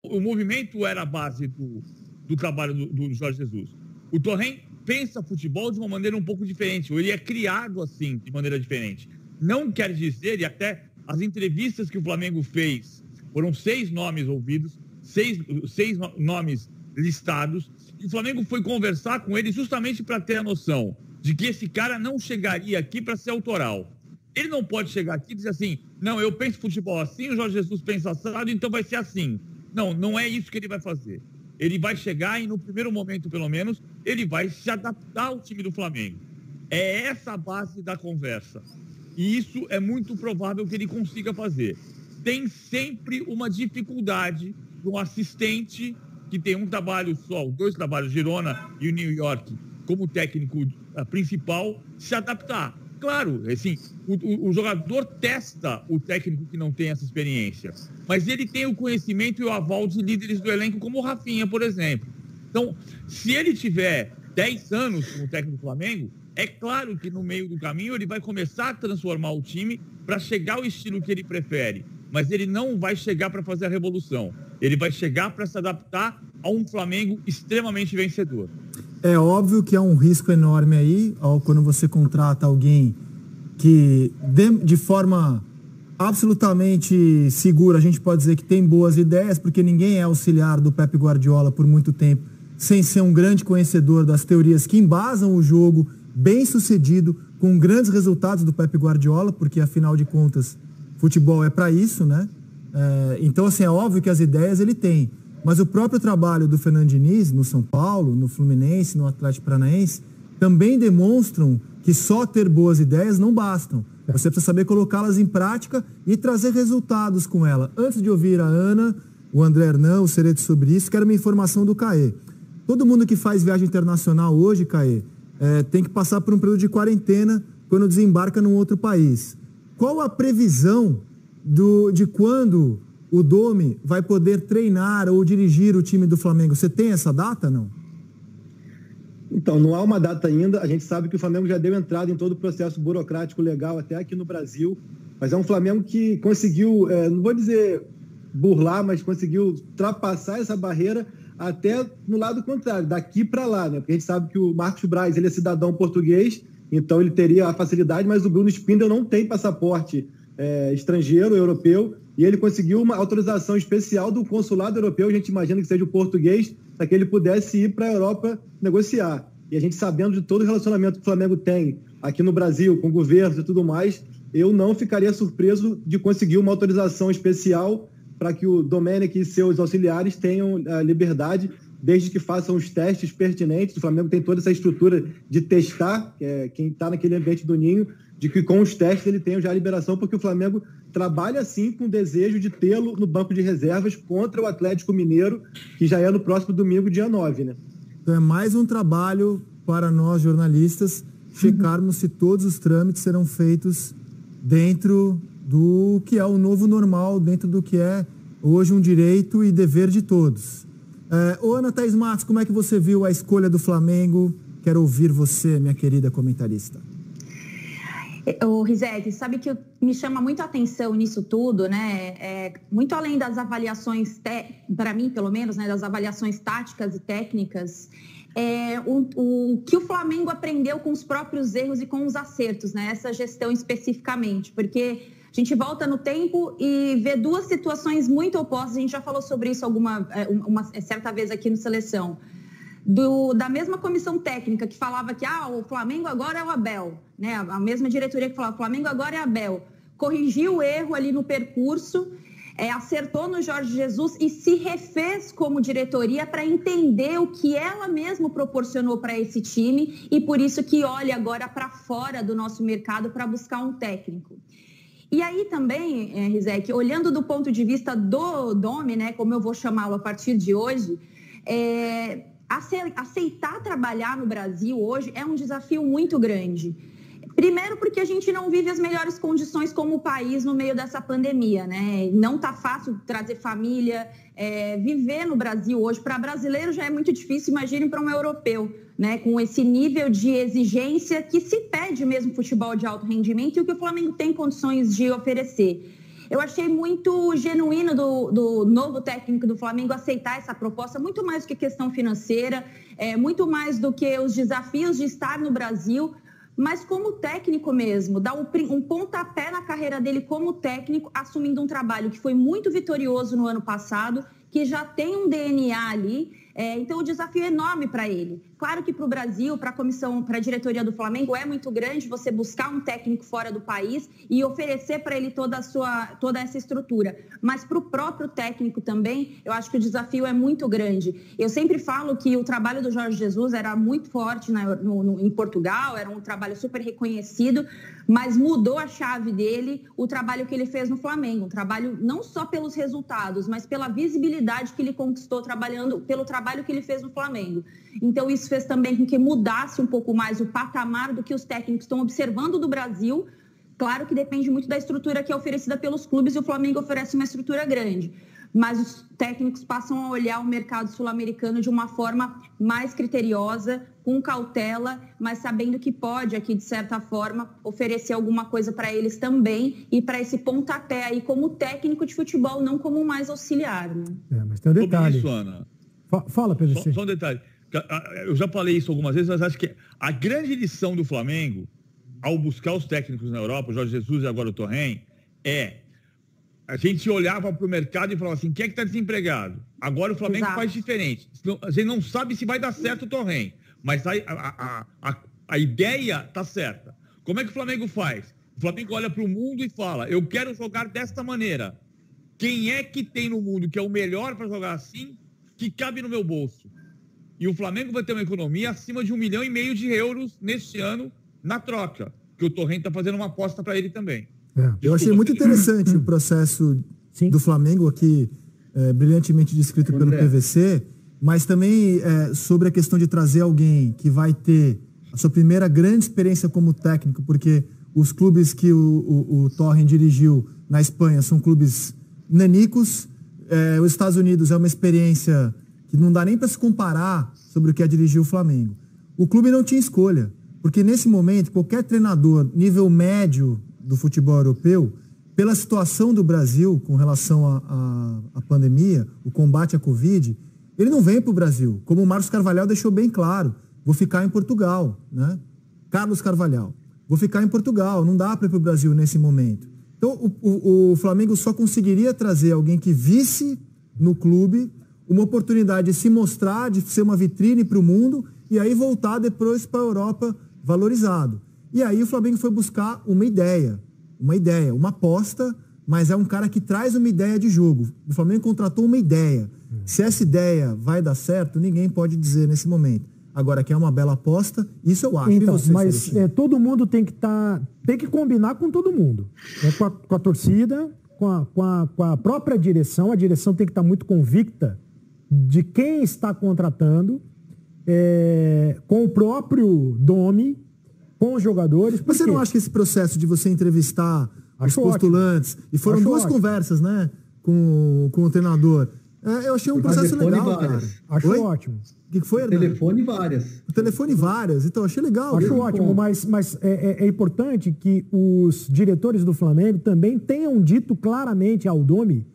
o movimento era a base do trabalho do Jorge Jesus. O Torrent pensa futebol de uma maneira um pouco diferente, ou ele é criado assim, de maneira diferente. Não quer dizer, e até as entrevistas que o Flamengo fez, foram 6 nomes ouvidos, 6 nomes listados, e o Flamengo foi conversar com ele justamente para ter a noção de que esse cara não chegaria aqui para ser autoral. Ele não pode chegar aqui e dizer assim, não, eu penso futebol assim, o Jorge Jesus pensa assado, então vai ser assim. Não, não é isso que ele vai fazer. Ele vai chegar e, no primeiro momento, pelo menos, ele vai se adaptar ao time do Flamengo. É essa a base da conversa. E isso é muito provável que ele consiga fazer. Tem sempre uma dificuldade de um assistente que tem um trabalho só, 2 trabalhos, Girona e o New York, como técnico principal, se adaptar. Claro, assim, o jogador testa o técnico que não tem essa experiência, mas ele tem o conhecimento e o aval de líderes do elenco, como o Rafinha, por exemplo. Então, se ele tiver 10 anos como técnico do Flamengo, é claro que no meio do caminho ele vai começar a transformar o time para chegar ao estilo que ele prefere, mas ele não vai chegar para fazer a revolução. Ele vai chegar para se adaptar a um Flamengo extremamente vencedor. É óbvio que há um risco enorme aí, quando você contrata alguém que, de forma absolutamente segura, a gente pode dizer que tem boas ideias, porque ninguém é auxiliar do Pep Guardiola por muito tempo, sem ser um grande conhecedor das teorias que embasam o jogo, bem sucedido, com grandes resultados do Pep Guardiola, porque, afinal de contas, futebol é para isso, né? Então, assim, é óbvio que as ideias ele tem. Mas o próprio trabalho do Fernando Diniz no São Paulo, no Fluminense, no Atlético Paranaense, também demonstram que só ter boas ideias não bastam. Você precisa saber colocá-las em prática e trazer resultados com ela. Antes de ouvir a Ana, o André Hernan, o Cereto sobre isso, quero uma informação do Caê. Todo mundo que faz viagem internacional hoje, Caê, tem que passar por um período de quarentena quando desembarca num outro país. Qual a previsão de quando o Domi vai poder treinar ou dirigir o time do Flamengo? Você tem essa data, não? Então, não há uma data ainda. A gente sabe que o Flamengo já deu entrada em todo o processo burocrático legal até aqui no Brasil, mas é um Flamengo que conseguiu, não vou dizer burlar, mas conseguiu ultrapassar essa barreira até no lado contrário, daqui para lá, né? Porque a gente sabe que o Marcos Braz, ele é cidadão português, então ele teria a facilidade, mas o Bruno Spindel não tem passaporte estrangeiro, europeu, e ele conseguiu uma autorização especial do consulado europeu, a gente imagina que seja o português, para que ele pudesse ir para a Europa negociar. E a gente sabendo de todo o relacionamento que o Flamengo tem aqui no Brasil, com governos e tudo mais, eu não ficaria surpreso de conseguir uma autorização especial para que o Domenech e seus auxiliares tenham a liberdade, desde que façam os testes pertinentes. O Flamengo tem toda essa estrutura de testar, quem está naquele ambiente do Ninho, de que com os testes ele tenha já a liberação, porque o Flamengo trabalha sim com o desejo de tê-lo no banco de reservas contra o Atlético Mineiro, que já é no próximo domingo, dia 9, né? Então é mais um trabalho para nós jornalistas checarmos se todos os trâmites serão feitos dentro do que é o novo normal, dentro do que é hoje um direito e dever de todos. Ana Thaís Matos, como é que você viu a escolha do Flamengo? Quero ouvir você, minha querida comentarista. O Rizek, sabe que me chama muito a atenção nisso tudo, né? Muito além das avaliações, para mim pelo menos, né, das avaliações táticas e técnicas, o que o Flamengo aprendeu com os próprios erros e com os acertos, né? Essa gestão especificamente, porque a gente volta no tempo e vê 2 situações muito opostas. A gente já falou sobre isso uma certa vez aqui no Seleção. Da mesma comissão técnica que falava que o Flamengo agora é o Abel, né? A mesma diretoria que falava o Flamengo agora é Abel, corrigiu o erro ali no percurso, acertou no Jorge Jesus e se refez como diretoria para entender o que ela mesma proporcionou para esse time e por isso que olha agora para fora do nosso mercado para buscar um técnico. E aí também, Rizek, olhando do ponto de vista do Domi, né, como eu vou chamá-lo a partir de hoje, aceitar trabalhar no Brasil hoje é um desafio muito grande. Primeiro porque a gente não vive as melhores condições como país no meio dessa pandemia, né? Não está fácil trazer família, viver no Brasil hoje. Para brasileiro já é muito difícil, imagine para um europeu, né? Com esse nível de exigência que se pede mesmo futebol de alto rendimento e o que o Flamengo tem condições de oferecer. Eu achei muito genuíno do novo técnico do Flamengo aceitar essa proposta, muito mais do que questão financeira, muito mais do que os desafios de estar no Brasil, mas como técnico mesmo, dar um pontapé na carreira dele como técnico, assumindo um trabalho que foi muito vitorioso no ano passado, que já tem um DNA ali, então o desafio é enorme para ele. Claro que para o Brasil, para a comissão, para a diretoria do Flamengo, é muito grande você buscar um técnico fora do país e oferecer para ele toda essa estrutura. Mas para o próprio técnico também, eu acho que o desafio é muito grande. Eu sempre falo que o trabalho do Jorge Jesus era muito forte em Portugal, era um trabalho super reconhecido, mas mudou a chave dele o trabalho que ele fez no Flamengo. Um trabalho não só pelos resultados, mas pela visibilidade que ele conquistou trabalhando, pelo trabalho que ele fez no Flamengo. Então, isso fez também com que mudasse um pouco mais o patamar do que os técnicos estão observando do Brasil. Claro que depende muito da estrutura que é oferecida pelos clubes e o Flamengo oferece uma estrutura grande. Mas os técnicos passam a olhar o mercado sul-americano de uma forma mais criteriosa, com cautela, mas sabendo que pode aqui, de certa forma, oferecer alguma coisa para eles também e para esse pontapé aí como técnico de futebol, não como mais auxiliar. Né? Mas tem um detalhe. Sobre isso, Ana. Fala, PVC. Só um detalhe. Eu já falei isso algumas vezes, mas acho que a grande lição do Flamengo, ao buscar os técnicos na Europa, o Jorge Jesus e agora o Torrent, a gente olhava para o mercado e falava assim, quem é que está desempregado? Agora o Flamengo faz diferente. A gente não sabe se vai dar certo o Torrent, mas a ideia está certa. Como é que o Flamengo faz? O Flamengo olha para o mundo e fala, eu quero jogar desta maneira. Quem é que tem no mundo que é o melhor para jogar assim, que cabe no meu bolso? E o Flamengo vai ter uma economia acima de 1,5 milhão de euros neste ano na troca, que o Torrent está fazendo uma aposta para ele também. Eu achei muito interessante o processo do Flamengo aqui, brilhantemente descrito pelo PVC, mas também sobre a questão de trazer alguém que vai ter a sua primeira grande experiência como técnico, porque os clubes que o Torrent dirigiu na Espanha são clubes nanicos, os Estados Unidos é uma experiência que não dá nem para se comparar sobre o que é dirigir o Flamengo. O clube não tinha escolha, porque nesse momento, qualquer treinador nível médio do futebol europeu, pela situação do Brasil com relação à pandemia, o combate à Covid, ele não vem para o Brasil. Como o Marcos Carvalhal deixou bem claro, vou ficar em Portugal, né? Carlos Carvalhal, vou ficar em Portugal, não dá para ir para o Brasil nesse momento. Então, o Flamengo só conseguiria trazer alguém que visse no clube uma oportunidade de se mostrar, de ser uma vitrine para o mundo e aí voltar depois para a Europa valorizado. E aí o Flamengo foi buscar uma ideia, uma aposta, mas é um cara que traz uma ideia de jogo. O Flamengo contratou uma ideia. Se essa ideia vai dar certo, ninguém pode dizer nesse momento. Agora, que é uma bela aposta, isso eu acho. Então, mas todo mundo tem que combinar com todo mundo. Com a torcida, com a própria direção. A direção tem que estar muito convicta de quem está contratando, com o próprio Domi, com os jogadores. Você não acha que esse processo de você entrevistar os postulantes, e foram duas conversas, né, com o treinador, eu achei um processo legal, cara. Acho ótimo. O que foi, Hernando? Telefone várias. O telefone várias, então achei legal. Acho ótimo, mas é importante que os diretores do Flamengo também tenham dito claramente ao Domi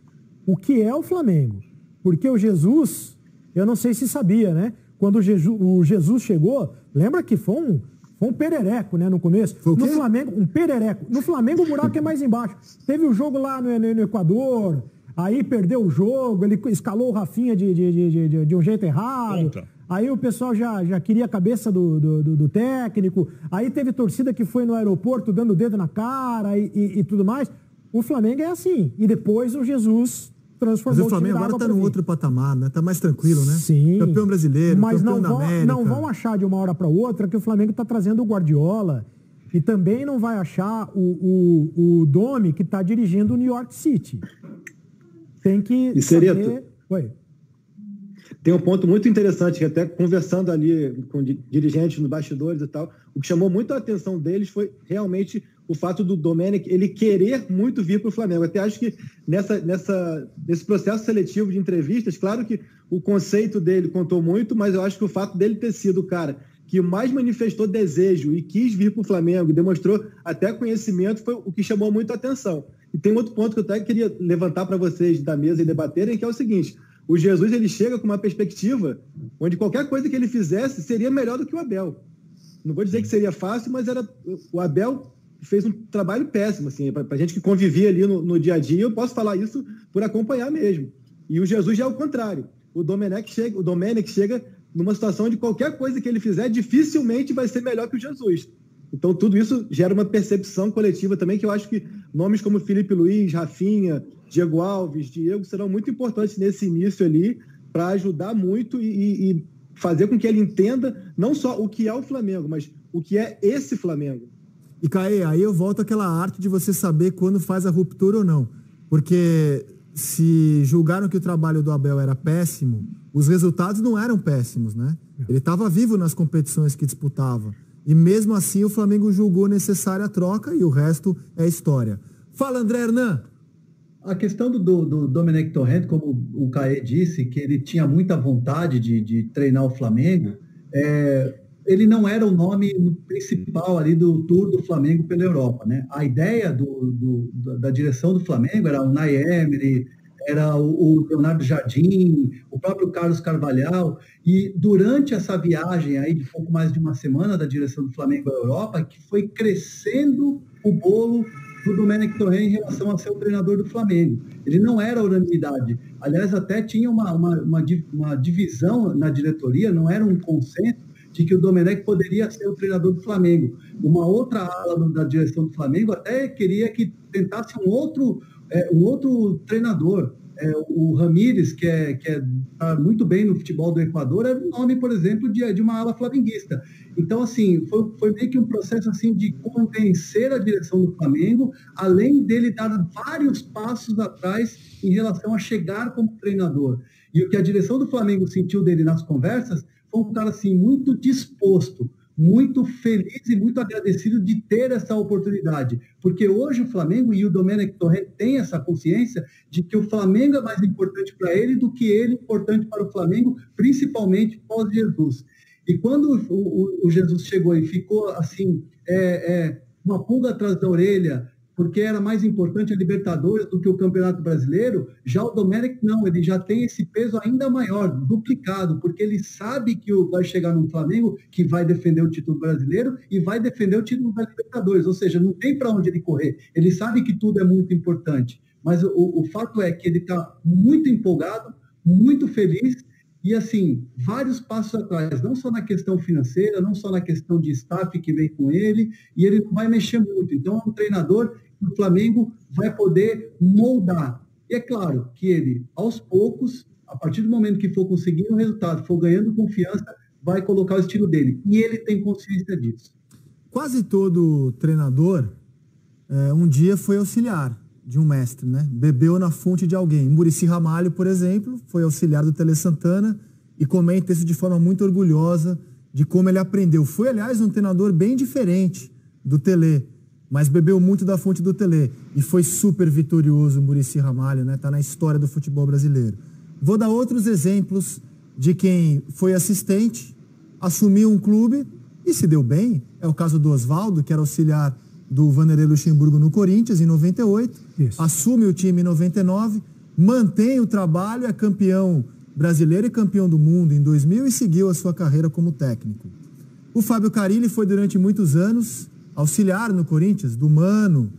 o que é o Flamengo. Porque o Jesus, eu não sei se sabia, né? Quando o Jesus chegou, lembra que foi um perereco, né, no começo. No Flamengo, um perereco. No Flamengo o buraco é mais embaixo. Teve o jogo lá no Equador, aí perdeu o jogo, ele escalou o Rafinha de um jeito errado. Aí o pessoal já queria a cabeça do técnico. Aí teve torcida que foi no aeroporto dando o dedo na cara e tudo mais. O Flamengo é assim. E depois o Jesus transformou. Mas o Flamengo agora está num outro patamar, né? Tá mais tranquilo, né? Sim. Campeão brasileiro, mas campeão da América. Não vão achar de uma hora para outra que o Flamengo está trazendo o Guardiola e também não vai achar o Domi que está dirigindo o New York City. Tem que saber... Oi. Tem um ponto muito interessante, que até conversando ali com dirigentes nos bastidores e tal, o que chamou muito a atenção deles foi realmente o fato do Domenech, ele querer muito vir para o Flamengo. Até acho que nesse processo seletivo de entrevistas, claro que o conceito dele contou muito, mas eu acho que o fato dele ter sido o cara que mais manifestou desejo e quis vir para o Flamengo, demonstrou até conhecimento, foi o que chamou muito a atenção. E tem outro ponto que eu até queria levantar para vocês da mesa e debaterem, que é o seguinte: o Jesus ele chega com uma perspectiva onde qualquer coisa que ele fizesse seria melhor do que o Abel. Não vou dizer que seria fácil, mas o Abel fez um trabalho péssimo, assim, para a gente que convivia ali no dia a dia. Eu posso falar isso por acompanhar mesmo. E o Jesus já é o contrário. O Domenech chega numa situação de qualquer coisa que ele fizer, dificilmente vai ser melhor que o Jesus. Então, tudo isso gera uma percepção coletiva também, que eu acho que nomes como Felipe Luiz, Rafinha, Diego Alves, Diego, serão muito importantes nesse início ali, para ajudar muito e fazer com que ele entenda não só o que é o Flamengo, mas o que é esse Flamengo. E, Caê, aí eu volto àquela arte de você saber quando faz a ruptura ou não. Porque se julgaram que o trabalho do Abel era péssimo, os resultados não eram péssimos, né? Ele estava vivo nas competições que disputava. E mesmo assim o Flamengo julgou necessária a troca e o resto é história. Fala, André Hernan. A questão do Domenech Torrent, como o Caê disse, que ele tinha muita vontade de treinar o Flamengo, ele não era o nome principal ali do tour do Flamengo pela Europa, né? A ideia da direção do Flamengo era o Unai Emery, era o Leonardo Jardim, o próprio Carlos Carvalhal, e durante essa viagem aí de pouco mais de uma semana da direção do Flamengo à Europa, que foi crescendo o bolo do Domenech Torrent em relação a ser o treinador do Flamengo. Ele não era unanimidade. Aliás, até tinha uma divisão na diretoria, não era um consenso de que o Domenech poderia ser o treinador do Flamengo. Uma outra ala da direção do Flamengo até queria que tentasse um outro treinador. O Ramírez, que está muito bem no futebol do Equador, é o nome, por exemplo, de uma ala flamenguista. Então, assim, foi meio que um processo assim, de convencer a direção do Flamengo, além dele dar vários passos atrás em relação a chegar como treinador. E o que a direção do Flamengo sentiu dele nas conversas foi um cara assim, muito disposto, muito feliz e muito agradecido de ter essa oportunidade. Porque hoje o Flamengo e o Domenech Torrent têm essa consciência de que o Flamengo é mais importante para ele do que ele importante para o Flamengo, principalmente pós-Jesus. E quando o Jesus chegou e ficou assim, uma pulga atrás da orelha, porque era mais importante a Libertadores do que o Campeonato Brasileiro, já o Domenech não, ele já tem esse peso ainda maior, duplicado, porque ele sabe que vai chegar no Flamengo, que vai defender o título brasileiro e vai defender o título da Libertadores, ou seja, não tem para onde ele correr, ele sabe que tudo é muito importante, mas o fato é que ele está muito empolgado, muito feliz, e assim, vários passos atrás, não só na questão financeira, não só na questão de staff que vem com ele, e ele não vai mexer muito. Então, é um treinador que o Flamengo vai poder moldar. E é claro que ele, aos poucos, a partir do momento que for conseguindo o resultado, for ganhando confiança, vai colocar o estilo dele. E ele tem consciência disso. Quase todo treinador, um dia foi auxiliar de um mestre, né? Bebeu na fonte de alguém. Muricy Ramalho, por exemplo, foi auxiliar do Tele Santana e comenta isso de forma muito orgulhosa de como ele aprendeu. Foi, aliás, um treinador bem diferente do Tele, mas bebeu muito da fonte do Tele e foi super vitorioso o Muricy Ramalho, né? Tá na história do futebol brasileiro. Vou dar outros exemplos de quem foi assistente, assumiu um clube e se deu bem. É o caso do Oswaldo, que era auxiliar do Vanderlei Luxemburgo no Corinthians, em 98. Isso. Assume o time em 99, mantém o trabalho, é campeão brasileiro e campeão do mundo em 2000 e seguiu a sua carreira como técnico. O Fábio Carille foi durante muitos anos auxiliar no Corinthians, do Mano,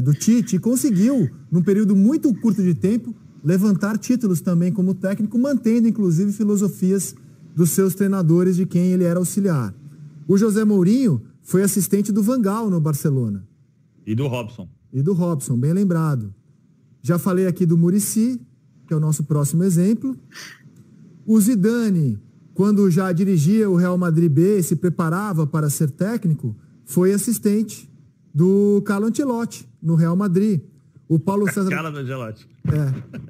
do Tite, e conseguiu, num período muito curto de tempo, levantar títulos também como técnico, mantendo inclusive filosofias dos seus treinadores de quem ele era auxiliar. O José Mourinho foi assistente do Van Gaal no Barcelona. E do Robson. E do Robson, bem lembrado. Já falei aqui do Muricy, que é o nosso próximo exemplo. O Zidane, quando já dirigia o Real Madrid B e se preparava para ser técnico, foi assistente do Carlo Ancelotti no Real Madrid. O Paulo César...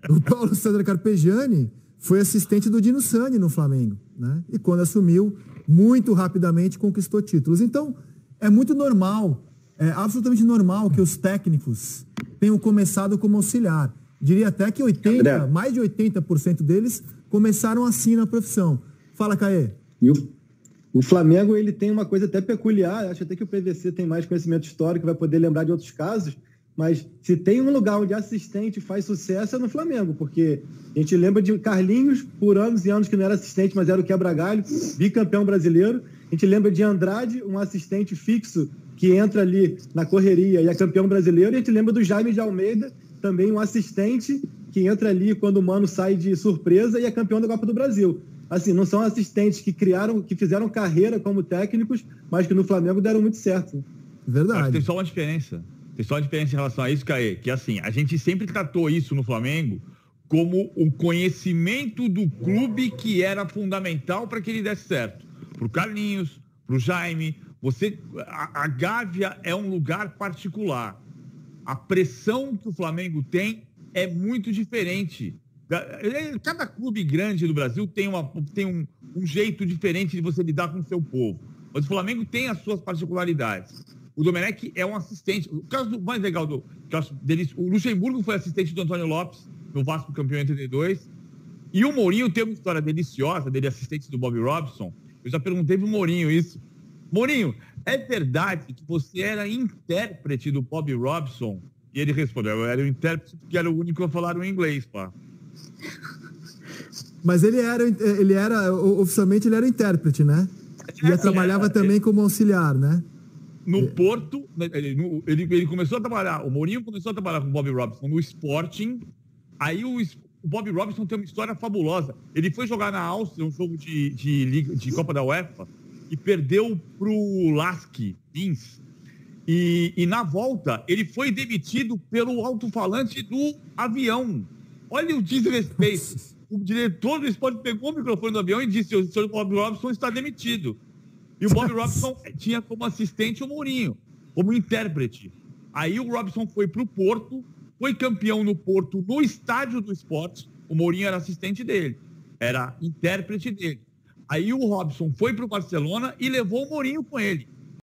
O Paulo César Carpegiani foi assistente do Dino Sani no Flamengo, né? E quando assumiu, muito rapidamente conquistou títulos. Então, é muito normal, é absolutamente normal que os técnicos tenham começado como auxiliar. Diria até que mais de 80% deles começaram assim na profissão. Fala, Caê. E o Flamengo, ele tem uma coisa até peculiar, acho até que o PVC tem mais conhecimento histórico, vai poder lembrar de outros casos, Mas se tem um lugar onde assistente faz sucesso é no Flamengo, porque a gente lembra de Carlinhos, por anos e anos que não era assistente, mas era o quebra-galho, bicampeão brasileiro. A gente lembra de Andrade, um assistente fixo que entra ali na correria e é campeão brasileiro. E a gente lembra do Jaime de Almeida, também um assistente que entra ali quando o Mano sai de surpresa e é campeão da Copa do Brasil. Assim, não são assistentes que fizeram carreira como técnicos, mas que no Flamengo deram muito certo. Verdade. Tem só uma diferença. Tem só uma diferença em relação a isso, Caê, que assim, a gente sempre tratou isso no Flamengo como o conhecimento do clube que era fundamental para que ele desse certo. Pro Carlinhos, pro Jaime, a Gávea é um lugar particular. A pressão que o Flamengo tem é muito diferente. Cada clube grande do Brasil tem um jeito diferente de você lidar com o seu povo. Mas o Flamengo tem as suas particularidades. O Domenech é um assistente. O caso mais legal o Luxemburgo foi assistente do Antônio Lopes, no Vasco campeão em 82. E o Mourinho tem uma história deliciosa dele, assistente do Bobby Robson. Eu já perguntei pro Mourinho isso. Mourinho, é verdade que você era intérprete do Bobby Robson? E ele respondeu, eu era o intérprete porque era o único a falar o inglês, pá. Mas ele era oficialmente ele era intérprete, né? E trabalhava também como auxiliar, né? No Porto, ele começou a trabalhar, o Mourinho começou a trabalhar com o Bobby Robson no Sporting. Aí o Bobby Robson tem uma história fabulosa. Ele foi jogar na Áustria, um jogo de Copa da UEFA, e perdeu pro Lask Linz. E na volta, ele foi demitido pelo alto-falante do avião. Olha o desrespeito. O diretor do esporte pegou o microfone do avião e disse, o senhor Bobby Robson está demitido. E o Bobby Robson tinha como assistente o Mourinho, como intérprete. Aí o Robson foi para o Porto, foi campeão no Porto, no estádio do Sport. O Mourinho era assistente dele, era intérprete dele. Aí o Robson foi para o Barcelona e levou o Mourinho com ele.